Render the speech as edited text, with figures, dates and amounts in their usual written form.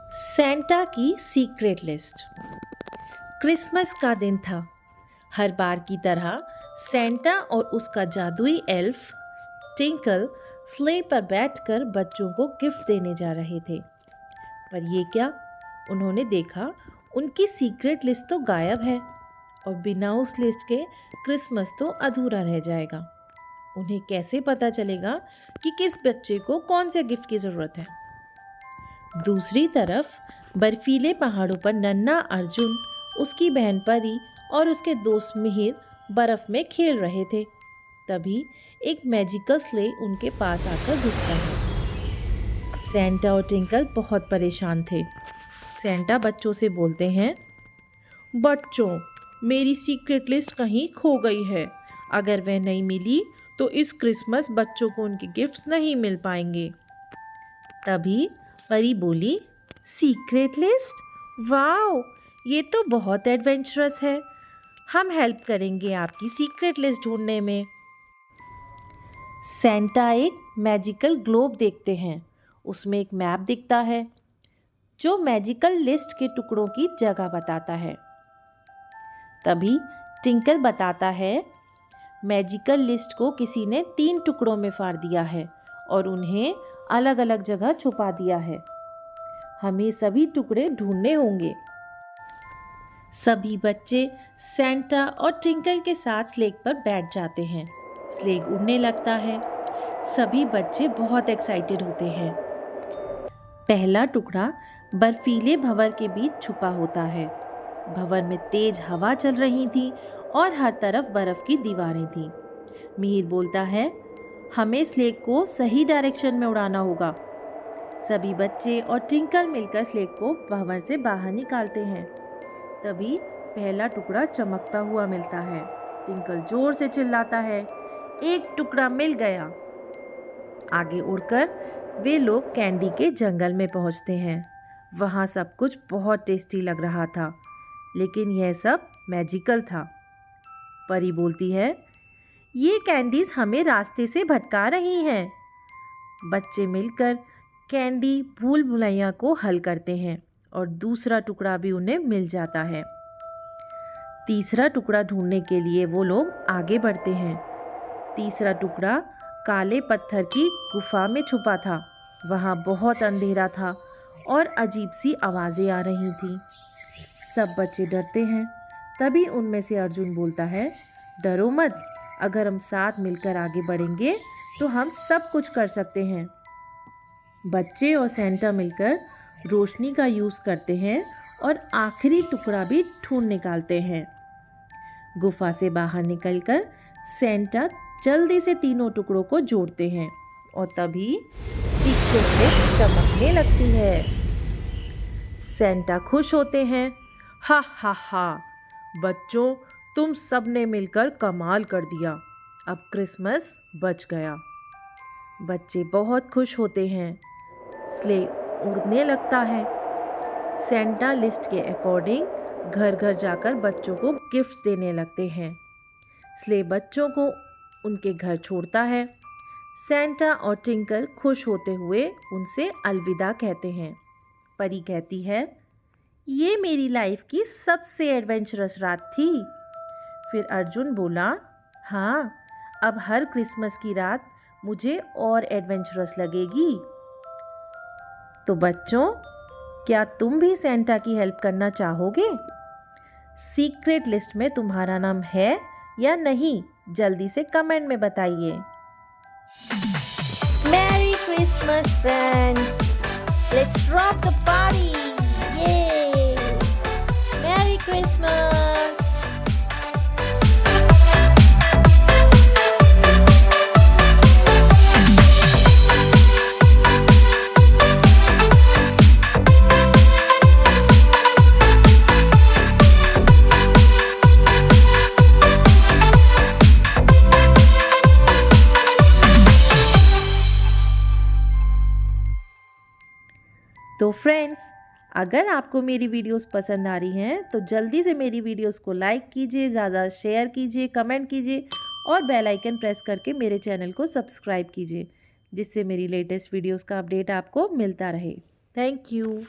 Santa की secret list. Christmas का दिन था। हर बार की तरह सेंटा और उसका जादुई एल्फ टिंकल स्ले पर बैठकर बच्चों को गिफ्ट देने जा रहे थे। पर ये क्या, उन्होंने देखा उनकी सीक्रेट लिस्ट तो गायब है और बिना उस लिस्ट के क्रिसमस तो अधूरा रह जाएगा। उन्हें कैसे पता चलेगा कि किस बच्चे को कौन से गिफ्ट की ज़रूरत है। दूसरी तरफ बर्फीले पहाड़ों पर नन्हा अर्जुन, उसकी बहन परी और उसके दोस्त मिहिर बर्फ में खेल रहे थे। तभी एक मैजिकल स्ले उनके पास आकर रुकता है। सेंटा और टिंकल बहुत परेशान थे। सेंटा बच्चों से बोलते हैं, बच्चों, मेरी सीक्रेट लिस्ट कहीं खो गई है। अगर वह नहीं मिली तो इस क्रिसमस बच्चों को उनके गिफ्ट्स नहीं मिल पाएंगे। तभी परी बोली, सीक्रेट लिस्ट? वाओ, ये तो बहुत एडवेंचरस है। हम हेल्प करेंगे आपकी सीक्रेट लिस्ट ढूंढने में। सेंटा एक मैजिकल ग्लोब देखते हैं। उसमें एक मैप दिखता है जो मैजिकल लिस्ट के टुकड़ों की जगह बताता है। तभी टिंकल बताता है, मैजिकल लिस्ट को किसी ने 3 टुकड़ों में फाड़ दिया है और उन्हें अलग अलग जगह छुपा दिया है। हमें सभी टुकड़े ढूंढने होंगे। सभी बच्चे सेंटा और टिंकल के साथ स्लेग पर बैठ जाते हैं। स्लेग उड़ने लगता है। सभी बच्चे बहुत एक्साइटेड होते हैं। पहला टुकड़ा बर्फीले भंवर के बीच छुपा होता है। भंवर में तेज हवा चल रही थी और हर तरफ बर्फ की दीवारें थीं। मिहिर बोलता है, हमें स्लेग को सही डायरेक्शन में उड़ाना होगा। सभी बच्चे और टिंकल मिलकर स्लेग को भंवर से बाहर निकालते हैं। तभी पहला टुकड़ा चमकता हुआ मिलता है। टिंकल जोर से चिल्लाता है, एक टुकड़ा मिल गया। आगे उड़कर वे लोग कैंडी के जंगल में पहुंचते हैं। वहां सब कुछ बहुत टेस्टी लग रहा था, लेकिन यह सब मैजिकल था। परी बोलती है, ये कैंडीज हमें रास्ते से भटका रही हैं। बच्चे मिलकर कैंडी भूल भुलैया को हल करते हैं और दूसरा टुकड़ा भी उन्हें मिल जाता है। तीसरा टुकड़ा ढूंढने के लिए वो लोग आगे बढ़ते हैं। तीसरा टुकड़ा काले पत्थर की गुफा में छुपा था। वहाँ बहुत अंधेरा था और अजीब सी आवाज़ें आ रही थीं। सब बच्चे डरते हैं। तभी उनमें से अर्जुन बोलता है, डरो मत, अगर हम साथ मिलकर आगे बढ़ेंगे तो हम सब कुछ कर सकते हैं। बच्चे और सेंटा मिलकर रोशनी का यूज़ करते हैं और आखिरी टुकड़ा भी ढूंढ निकालते हैं। गुफा से बाहर निकलकर सेंटा जल्दी से तीनों टुकड़ों को जोड़ते हैं और तभी सीक्रेट लिस्ट चमकने लगती है। सेंटा खुश होते हैं, हा हा हा, बच्चों, तुम सबने मिलकर कमाल कर दिया। अब क्रिसमस बच गया। बच्चे बहुत खुश होते हैं। स्ले उड़ने लगता है। सेंटा लिस्ट के अकॉर्डिंग घर घर जाकर बच्चों को गिफ्ट्स देने लगते हैं। स्ले बच्चों को उनके घर छोड़ता है। सेंटा और टिंकल खुश होते हुए उनसे अलविदा कहते हैं। परी कहती है, ये मेरी लाइफ की सबसे एडवेंचरस रात थी। फिर अर्जुन बोला, हाँ, अब हर क्रिसमस की रात मुझे और एडवेंचरस लगेगी। तो बच्चों, क्या तुम भी सेंटा की हेल्प करना चाहोगे? सीक्रेट लिस्ट में तुम्हारा नाम है या नहीं? जल्दी से कमेंट में बताइए। Merry Christmas friends, let's rock the party. ये मैरी क्रिसमस। तो फ्रेंड्स, अगर आपको मेरी वीडियोस पसंद आ रही हैं तो जल्दी से मेरी वीडियोस को लाइक कीजिए, ज़्यादा शेयर कीजिए, कमेंट कीजिए और बेल आइकन प्रेस करके मेरे चैनल को सब्सक्राइब कीजिए, जिससे मेरी लेटेस्ट वीडियोस का अपडेट आपको मिलता रहे। Thank you.